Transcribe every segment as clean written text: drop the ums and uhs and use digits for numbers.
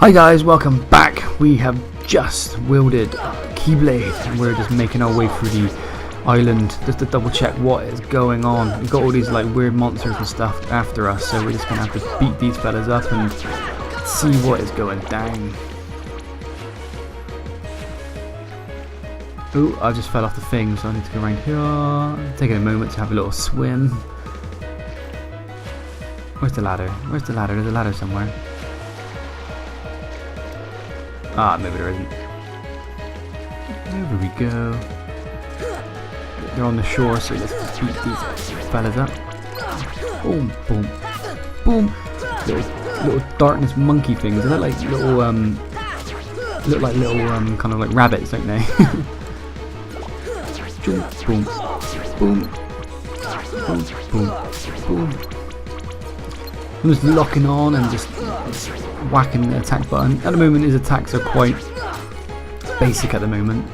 Hi guys, welcome back. We have just wielded Keyblade and we're just making our way through the island just to double check what is going on. We've got all these like weird monsters and stuff after us, so we're just gonna have to beat these fellas up and see what is going down. Ooh, I just fell off the thing, so I need to go around here. Taking a moment to have a little swim. Where's the ladder? Where's the ladder? There's a ladder somewhere. Ah, maybe there isn't. There we go. They're on the shore, so let's beat these fellas up. Boom, boom, boom. Little darkness monkey things. They look like little kind of like rabbits, don't they? Boom, boom, boom, boom, boom. I'm just locking on and just whacking the attack button. At the moment his attacks are quite basic at the moment.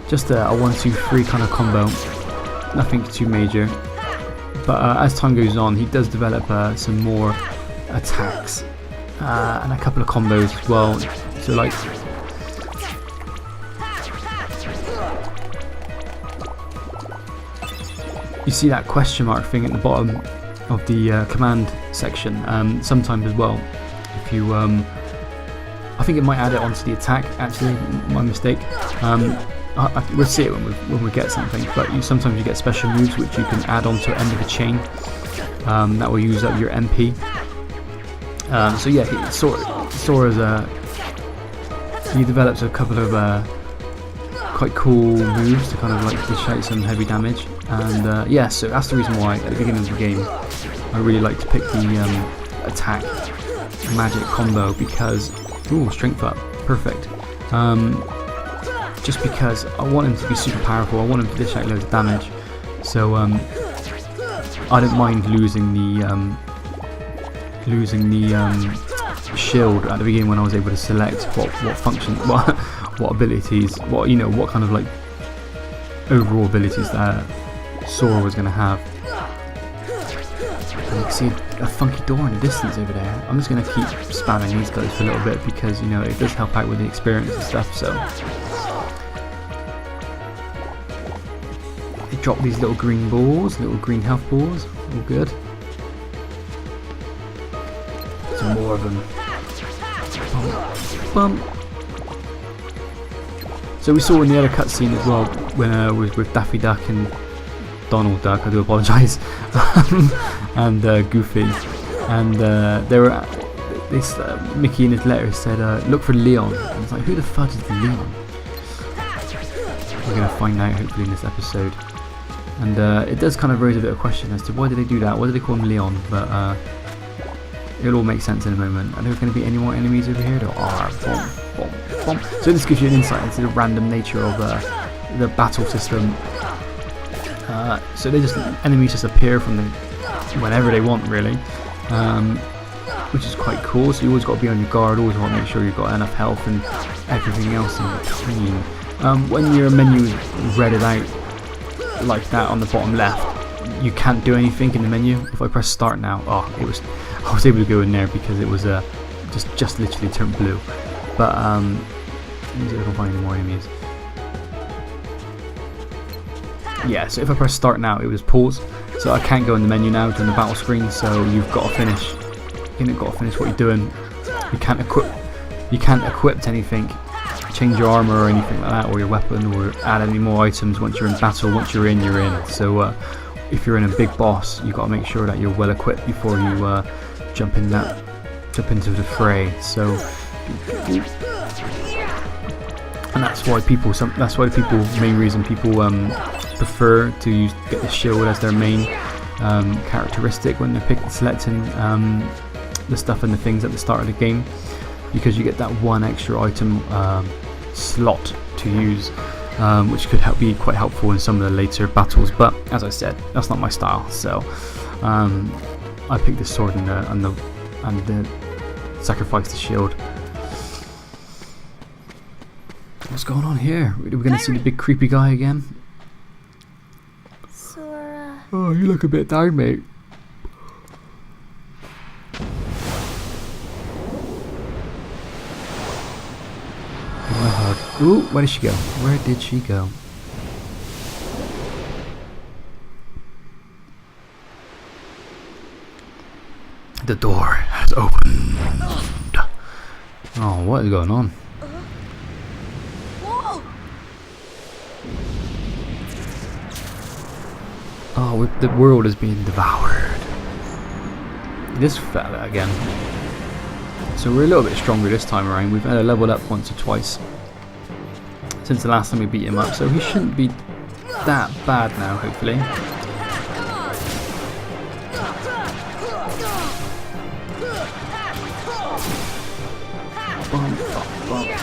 Just a 1-2-3 kind of combo. Nothing too major. But as time goes on he does develop some more attacks and a couple of combos as well. So like you see that question mark thing at the bottom of the command section sometimes as well. If you I think it might add it onto the attack, actually, my mistake. We'll see it when we get something, but sometimes you get special moves which you can add onto the end of a chain that will use up your MP. So yeah, Sora's he develops a couple of quite cool moves to kind of like dish out some heavy damage, and yeah, so that's the reason why at the beginning of the game I really like to pick the attack magic combo, because ooh, strength up, perfect. Just because I want him to be super powerful, I want him to dish out loads of damage, so I don't mind losing the shield at the beginning when I was able to select what function, what abilities, what kind of like overall abilities that Sora was going to have. And you can see a funky door in the distance over there. I'm just going to keep spamming these guys for a little bit because it does help out with the experience and stuff. So they drop these little green balls, little green health balls, all good. Some more of them. Bump. So we saw in the other cutscene as well when I was with Daffy Duck and Donald Duck, I do apologise, and Goofy, and Mickey in his letter said, look for Leon, and it's like, who the fudge is Leon? We're going to find out hopefully in this episode, and it does kind of raise a bit of question as to why did they do that, why did they call him Leon, but it'll all make sense in a moment. Are there going to be any more enemies over here? There are. Boom, boom, boom. So this gives you an insight into the random nature of the battle system. So enemies just appear from whenever they want, really, which is quite cool. So you always got to be on your guard. Always want to make sure you've got enough health and everything else in between. When your menu is redded out like that on the bottom left, you can't do anything in the menu. If I press start now, I was able to go in there because it was just literally turned blue. But let me see if I can find any more enemies. Yeah, so if I press start now, it was pause, so I can't go in the menu now during the battle screen. So you've got to finish. You've got to finish what you're doing. You can't equip anything, change your armor or anything like that, or your weapon, or add any more items once you're in battle. Once you're in, you're in. So if you're in a big boss, you've got to make sure that you're well equipped before you jump into the fray. So, and that's why the main reason people prefer to get the shield as their main characteristic when they're selecting the stuff and the things at the start of the game, because you get that one extra item slot to use, which could be quite helpful in some of the later battles. But as I said, that's not my style, so I picked the sword and sacrifice the shield. What's going on here? We're going to see the big creepy guy again. Sora. Oh, you look a bit down, mate. Ooh, where did she go? Where did she go? The door has opened. Oh, what is going on? Whoa! Oh, the world is being devoured. This fella again. So we're a little bit stronger this time around. We've leveled up once or twice since the last time we beat him up, so he shouldn't be that bad now, hopefully.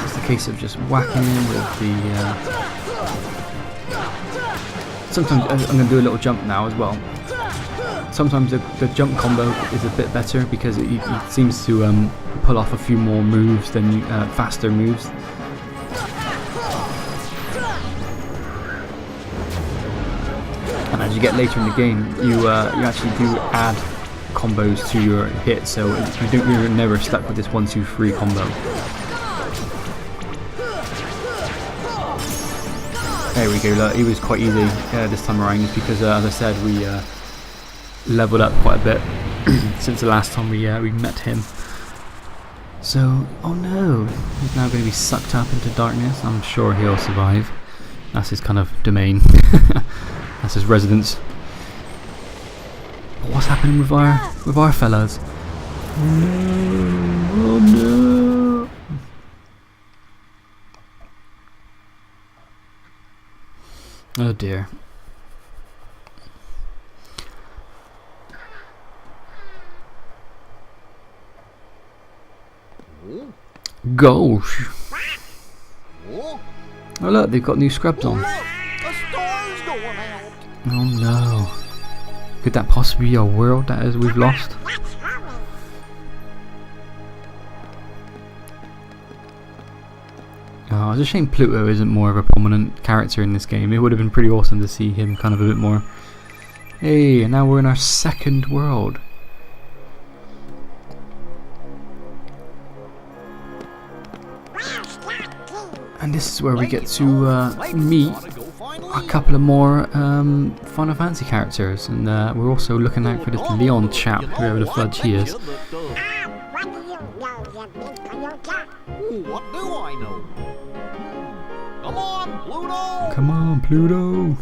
It's the case of just whacking him with the... Sometimes I'm going to do a little jump now as well. Sometimes the jump combo is a bit better because it seems to pull off a few more moves than faster moves. And as you get later in the game, you actually do add combos to your hit, so you're never stuck with this 1-2-3 combo. There we go. Look, he was quite easy this time around, just because, as I said, we leveled up quite a bit since the last time we met him. So, oh no, he's now going to be sucked up into darkness. I'm sure he'll survive. That's his kind of domain. That's his residence. But what's happening with our fellas? Oh no! Oh dear. Gosh. Oh look, they've got new scrubs on. Oh no. Could that possibly be a world that we've lost? Oh, it's a shame Pluto isn't more of a prominent character in this game. It would have been pretty awesome to see him kind of a bit more. Hey, and now we're in our second world. And this is where we get to meet a couple of more Final Fantasy characters, and we're also looking out for this Leon chap, whoever the fudge he is. What do I know? Come on, Pluto! Come on, Pluto!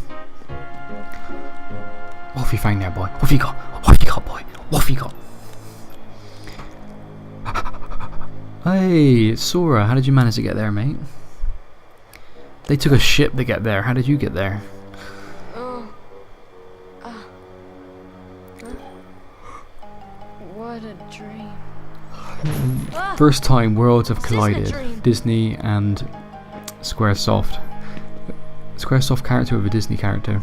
What have you found there, boy? What have you got? What have you got, boy? What have you got? Hey, it's Sora. How did you manage to get there, mate? They took a ship to get there. How did you get there? What a dream. First time worlds have collided. Disney and Squaresoft. Squaresoft character with a Disney character.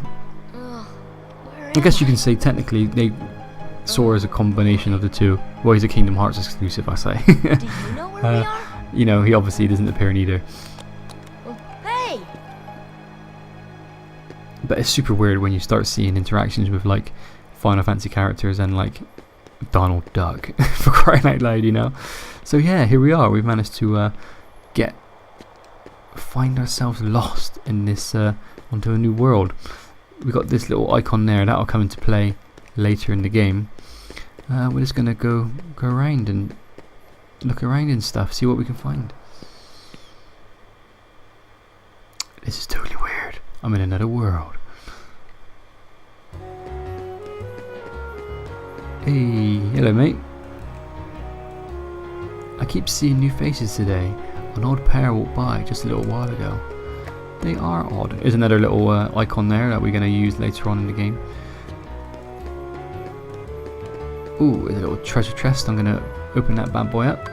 I guess you can say technically Sora is a combination of the two. Well, he's a Kingdom Hearts exclusive, I say. Do you know where we are? You know, he obviously doesn't appear in either. Hey! But it's super weird when you start seeing interactions with like Final Fantasy characters and like Donald Duck, for crying out loud, you know. So yeah, here we are. We've managed to find ourselves lost in this onto a new world. We got this little icon there that'll come into play later in the game. We're just gonna go around and look around and stuff, see what we can find. This is totally weird. I'm in another world. Hey, hello mate. I keep seeing new faces today. An odd pair walked by just a little while ago. They are odd. There's another little icon there that we're going to use later on in the game. Ooh, there's a little treasure chest. I'm going to open that bad boy up.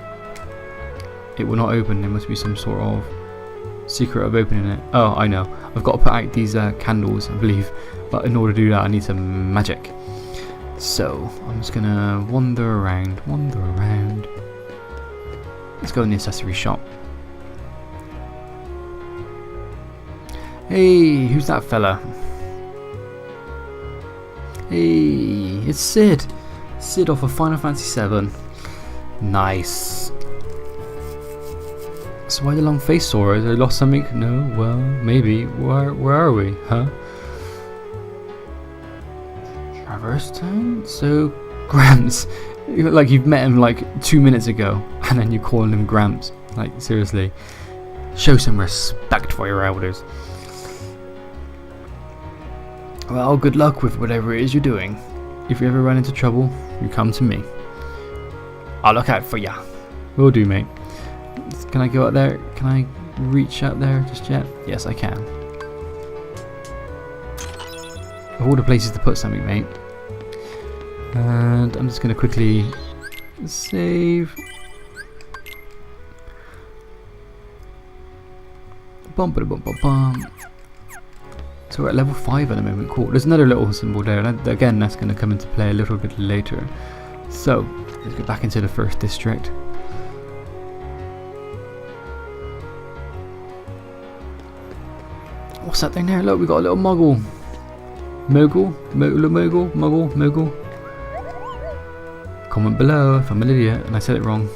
It will not open. There must be some sort of secret of opening it. Oh, I know. I've got to put out these candles, I believe. But in order to do that, I need some magic. So, I'm just going to wander around. Let's go in the accessory shop. Hey, who's that fella? Hey, it's Sid. Sid off of Final Fantasy VII. Nice. So why the long face, Sora? Have I lost something? No, well, maybe. Where are we, huh? Traverse Town? So, Gramps. Like, you've met him like 2 minutes ago, and then you're calling him Gramps. Like, seriously. Show some respect for your elders. Well, good luck with whatever it is you're doing. If you ever run into trouble, you come to me. I'll look out for ya. Will do, mate. Can I go out there? Can I reach out there just yet? Yes, I can. Of all the places to put something, mate. And I'm just going to quickly save. Bum ba bum bum bum. So we're at level 5 at the moment. Cool. There's another little symbol there. And again, that's going to come into play a little bit later. So let's get back into the first district. What's that thing there? Look, we got a little Muggle. Muggle. Comment below if I'm an idiot and I said it wrong.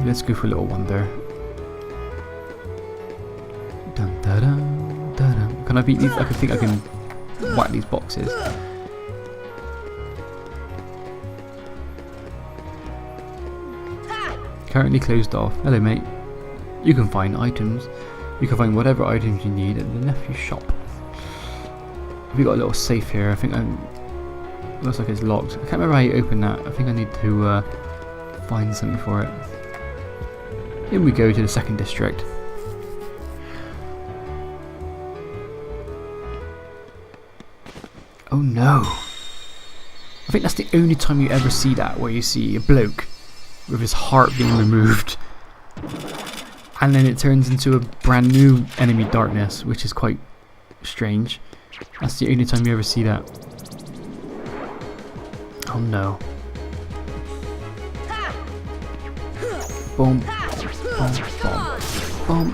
Let's go for a little wonder. Dun, da, dun, da, dun. Can I beat these? I think I can whack these boxes. Currently closed off. Hello, mate. You can find items. You can find whatever items you need at the nephew shop. We got a little safe here. I think looks like it's locked. I can't remember how you open that. I think I need to find something for it. In we go to the second district. Oh no! I think that's the only time you ever see that, where you see a bloke with his heart being removed. And then it turns into a brand new enemy darkness, which is quite strange. That's the only time you ever see that. Oh no. Boom. Boom. Boom. Boom.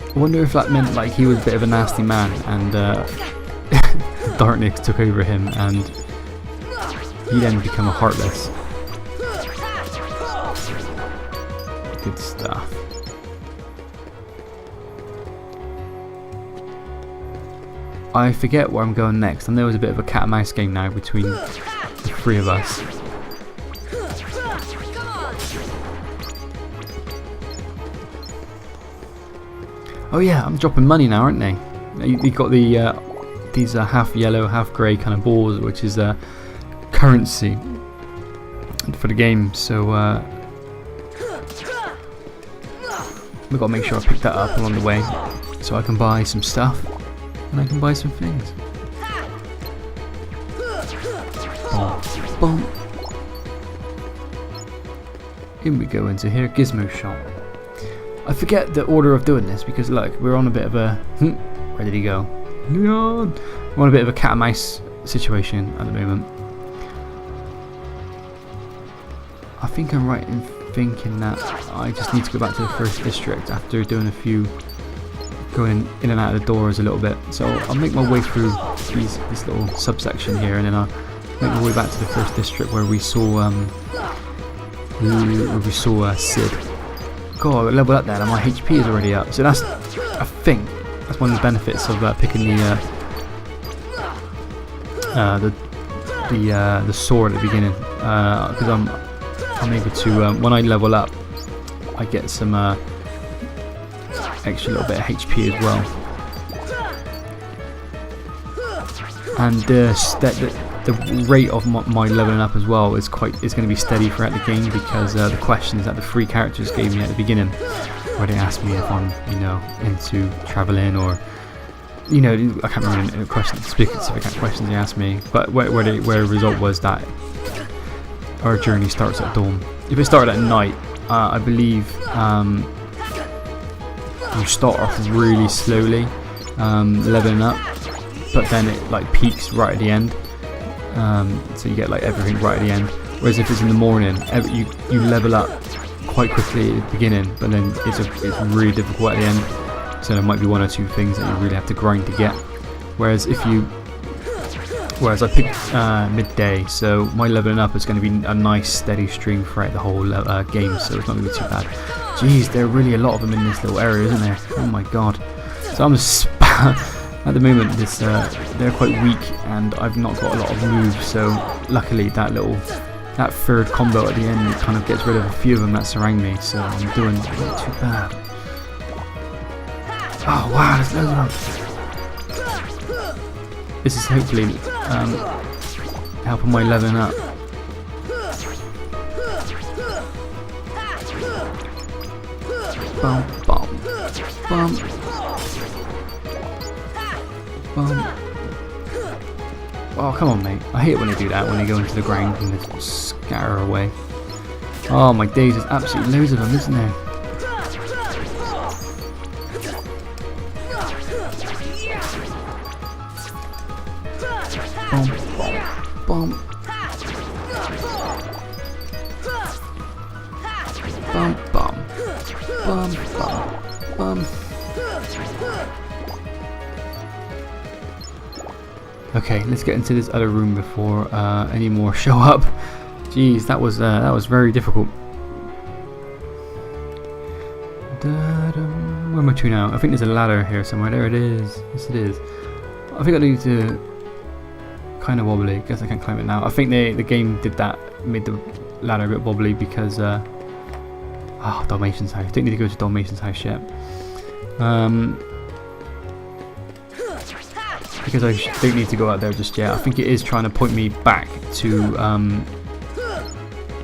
I wonder if that meant like he was a bit of a nasty man and darkness took over him and he then became a heartless. Good stuff. I forget where I'm going next. I know it's a bit of a cat and mouse game now between the three of us. Oh yeah, I'm dropping money now, aren't they? You got the these half yellow, half grey kind of balls, which is currency for the game. So we've got to make sure I pick that up along the way, so I can buy some stuff and I can buy some things. Boom, boom. In we go into here, Gizmo shop. I forget the order of doing this because look, we're on a bit of a where did he go? Leon! We're on a bit of a cat and mouse situation at the moment. I think I'm right in thinking that I just need to go back to the first district after doing a few going in and out of the doors a little bit. So I'll make my way through this little subsection here, and then I'll make my way back to the first district where we saw Sid. God, I leveled up there and my HP is already up. So that's, I think, that's one of the benefits of picking the sword at the beginning, because I'm able to when I level up, I get some extra little bit of HP as well. And the rate of my leveling up as well is going to be steady throughout the game, because the questions that the three characters gave me at the beginning, where they asked me if I'm into travelling, or I can't remember the specific questions they asked me, but where the result was that our journey starts at dawn. If it started at night, I believe you start off really slowly leveling up, but then it like peaks right at the end, so you get like everything right at the end. Whereas if it's in the morning, you level up quite quickly at the beginning, but then it's really difficult at the end. So there might be one or two things that you really have to grind to get. Whereas if you Whereas I picked midday, so my leveling up is going to be a nice steady stream throughout the whole game, so it's not going to be too bad. Jeez, there are really a lot of them in this little area, isn't there? Oh my god. So I'm just at the moment, they're quite weak, and I've not got a lot of moves, so luckily that third combo at the end kind of gets rid of a few of them that surround me, so I'm doing not too bad. Oh wow, there's loads of them. This is hopefully helping my leveling up. Bum, bum, bum, bum. Oh, come on, mate. I hate when they do that, when they go into the ground and they just scatter away. Oh, my days, there's absolutely loads of them, isn't there? Bum, bum, bum, bum, bum, bum, bum. Okay, let's get into this other room before any more show up. Jeez, that was very difficult. Where am I to now? I think there's a ladder here somewhere. There it is. Yes, it is. I think I need to kind of wobbly. Guess I can't climb it now. I think the game did that, made the ladder a bit wobbly because Dalmatian's house. Don't need to go to Dalmatian's house yet. Because I don't need to go out there just yet. I think it is trying to point me back to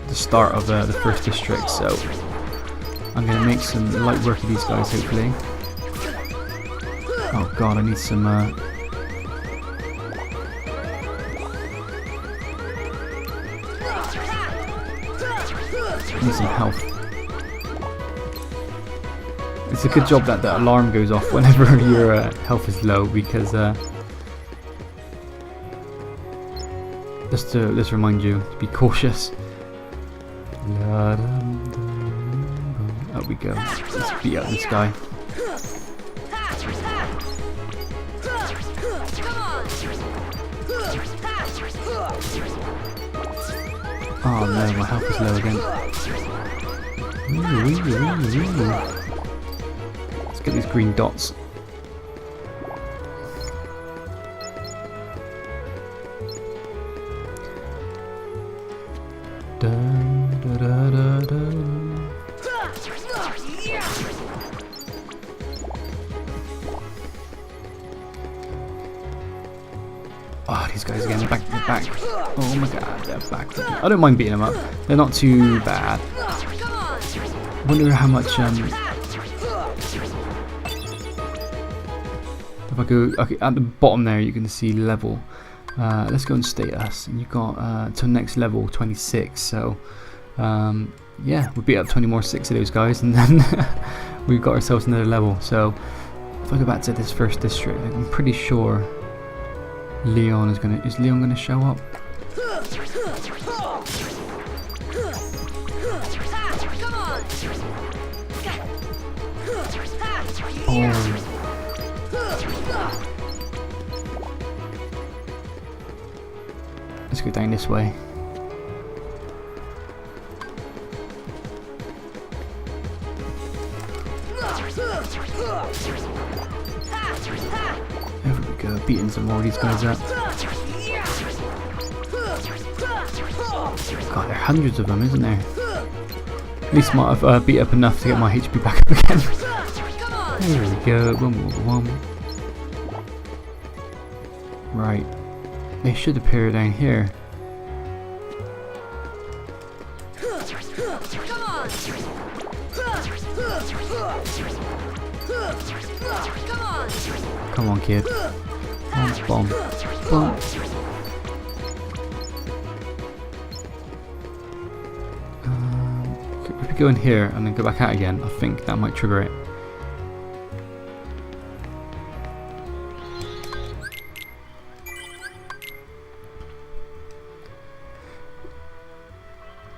the start of the first district, so I'm going to make some light work of these guys, hopefully. Oh god, I need some health. It's a good job that the alarm goes off whenever your health is low, because just to remind you to be cautious. Up we go. Let's beat up this guy. Oh no, my health is low again. Let's get these green dots. Oh, these guys again, back. Oh my god, they're back. I don't mind beating them up. They're not too bad. I wonder how much if I go okay, at the bottom there, you can see level. Let's go and status, and you've got to next level 26. So yeah, we'll beat up 20 more 6 of those guys, and then we've got ourselves another level. So if I go back to this first district, I'm pretty sure Leon is Leon gonna show up? Oh. Let's go down this way. There we go, beating some more of these guys up. God, there are hundreds of them, isn't there? At least might have beat up enough to get my HP back up again. There we go, one. Right, they should appear down here. Come on, kid. Bomb. If we go in here and then go back out again, I think that might trigger it.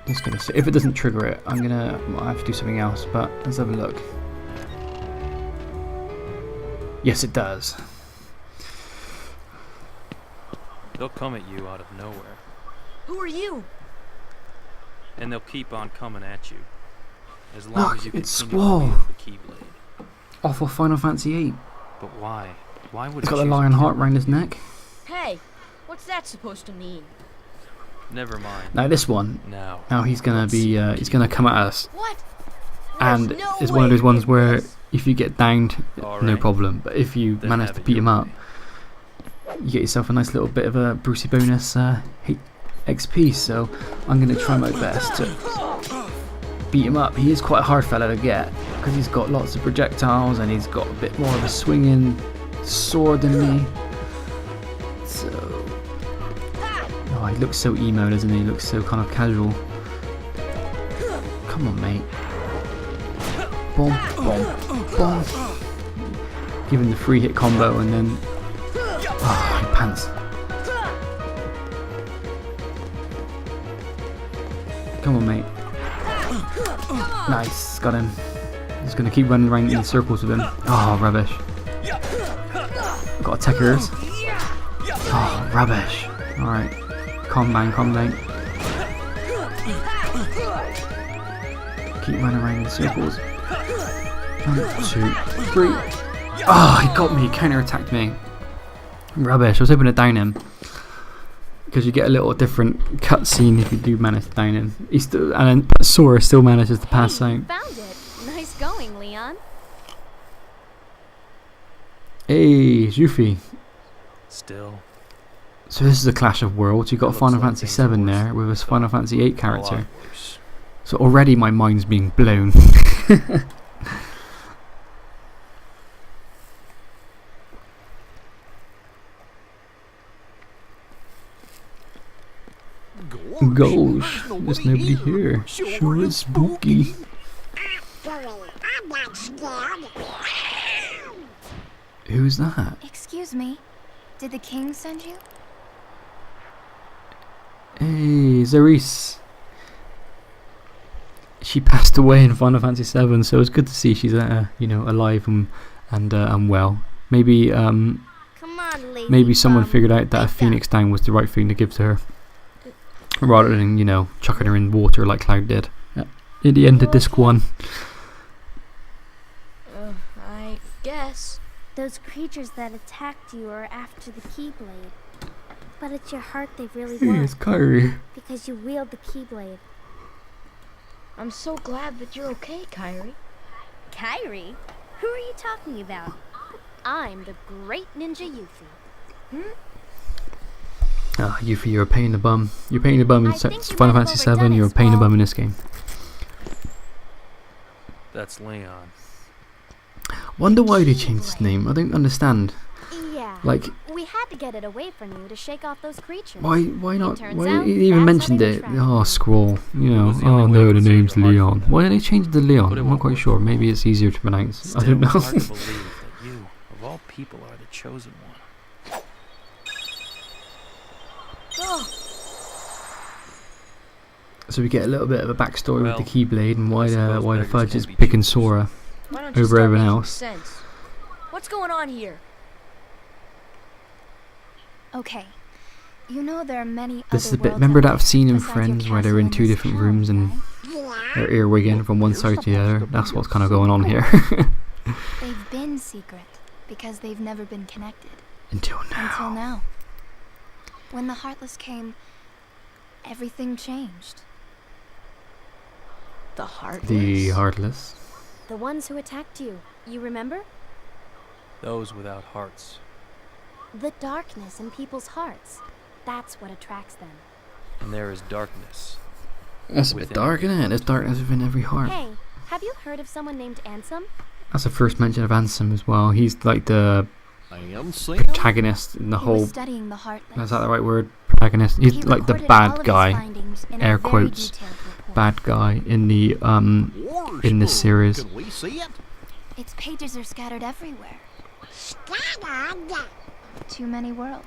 Just gonna see if it doesn't trigger it. I have to do something else, but let's have a look. Yes, it does. They'll come at you out of nowhere, Who are you? and they'll keep on coming at you. As long as you it's continue to Squall. wield the Keyblade. Off of Final Fantasy VIII. But why? Why would He's it got the choose Lionheart Keyblade? around his neck. Hey, what's that supposed to mean? Never mind. Now this one, Now. now he's gonna be, he's gonna come at us, What? and There's no it's one of way those ones you did where this. if you get downed, no Alright. problem. But if you Then manage have to it beat your him up, way. you get yourself a nice little bit of a Brucey bonus XP. So I'm gonna try my best to beat him up. He is quite a hard fella to get because he's got lots of projectiles and he's got a bit more of a swinging sword than me. So, oh, he looks so emo, doesn't he? He looks so kind of casual. Come on, mate. Boom, boom, boom. Give him the free hit combo and then, oh, he pants. Come on, mate. Nice, got him. Just gonna keep running around in circles with him. Oh, rubbish. Got attackers. Oh, rubbish. Alright. Calm down, calm down. Keep running around in circles. 1, 2, 3. Oh, he got me. Counter-attacked me. Rubbish. I was hoping to down him. Because you get a little different cutscene if you do manage to down him. He still, and then Sora still manages to pass out. Found it. Nice going, Leon. Hey, Yuffie. Still. So this is a clash of worlds. You've got Looks Final like Fantasy things are VII worse there than with a before. Final Fantasy VIII A character. lot worse. So already my mind's being blown. Gosh, there's nobody here. Sure is spooky. Who's that? Excuse me, did the king send you? Hey, Zeris. She passed away in Final Fantasy VII, so it's good to see she's alive and well. Maybe Come on, lazy maybe someone bum. figured out that a Wake Phoenix Down was the right thing to give to her, rather than chucking her in water like Cloud did. In the end of disc 1. I guess. Those creatures that attacked you are after the Keyblade. But it's your heart they really Hey, want, it's Kyrie. because you wield the Keyblade. I'm so glad that you're okay, Kyrie. Kyrie? Who are you talking about? I'm the great ninja Yuffie. Ah, Yuffie, you're a pain in the bum. You're a pain in the bum in I think you Final might have Fantasy overdone VII. it, You're a pain in the Squall. bum in this game. That's Leon. Wonder why they changed his name. I don't understand. Yeah. Like, We had to get it away from you to shake off those creatures. why not? turns Why out he even that's mentioned how they it? track Oh, you. Squall. was the Oh only way no, we the could name's save your heart Leon. from Why did they change it to Leon? But it I'm not won't quite work sure. for Maybe you. it's easier to pronounce. Still, I don't know. hard to believe that you, of all people, are the chosen one. Oh, So we get a little bit of a backstory Well, with the Keyblade and why I suppose the beggars Fudge can is be picking choosers. Sora why don't you over start everyone making else. sense? What's going on here? Okay. You know there are many This is other a bit. worlds Remember out that scene in besides your Friends where they're castle in and 2 this different town, rooms and right? they're earwigging from one side to the other? That's what's kind of going on here. They've been secret because they've never been connected. Until Until now. now. When the Heartless came, everything changed. The Heartless? The Heartless. The ones who attacked you, you remember? Those without hearts. The darkness in people's hearts. That's what attracts them. And there is darkness. That's a bit Within dark, isn't it? There's darkness within every heart. Hey, have you heard of someone named Ansem? That's the first mention of Ansem as well. He's like the I am Sam. protagonist in the He whole. was studying the Heartless. Is that the right word? Protagonist. He's He like the recorded all of bad his guy. findings in a Air very quotes. detailed report. Bad guy in the in this series. Can we see it? Its pages are scattered everywhere. Too many worlds.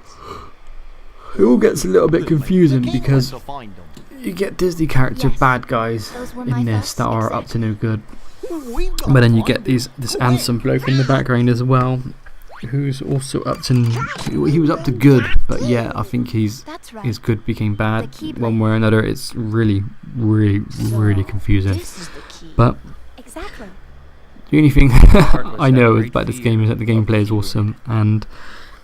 It all gets a little bit confusing The king because went to find them. you get Disney character Yes, bad guys those were my in this thoughts, that are up to exactly. no good. We've got But then you to get find this them. Ansem bloke in the background as well. who's also up to... He was up to good, but yeah, I think his good became bad one way or another. It's really confusing. This is the key. But Exactly. the only thing Heartless I have know great about this fear game is that the of gameplay is evil. awesome, and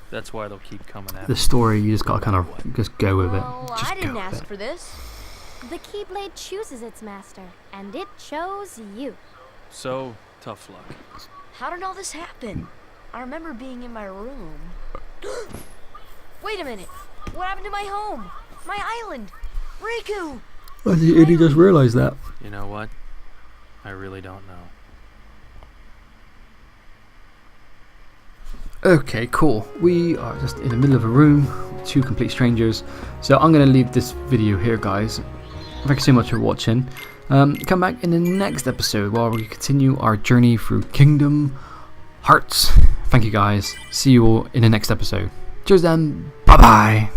That's why they'll keep coming after the story, you just gotta kind of just go with it. Oh, Just I didn't go with ask it. for this. The Keyblade chooses its master, and it chose you. So, tough luck. How did all this happen? I remember being in my room. Wait a minute. What happened to my home? My island? Riku! I think Eddie just realised that. You know what? I really don't know. Okay, cool. We are just in the middle of a room with two complete strangers. So I'm going to leave this video here, guys. Thank you so much for watching. Come back in the next episode while we continue our journey through Kingdom Hearts. Thank you, guys. See you all in the next episode. Cheers then. Bye-bye.